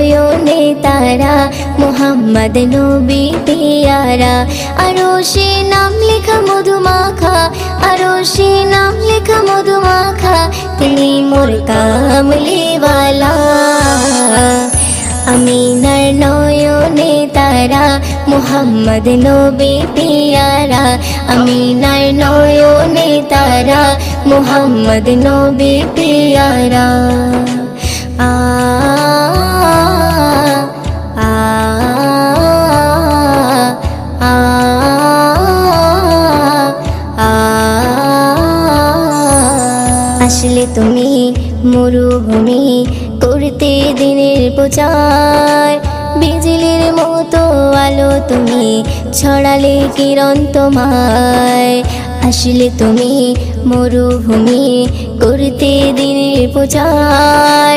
নয়নে তারা মুহাম্মদ নবী পিয়ারা। আরশে নাম লেখা মধুমাখা, আরশে নাম লেখা মধুমাখা, তিনি মোর কামলিওয়ালা। আমিনার নয়নে তারা মুহাম্মদ নবী পিয়ারা। আমিনার নয়নে তারা মুহাম্মদ নবী পিয়ারা। আ আ আ আ আসলে তুমি মরুভূমি করতে দিনের প্রচার, বিজলির মতো আলো তুমি ছড়ালে কিরণ তোমায়। আসলে তুমি মরুভূমি করতে দিনের প্রচার,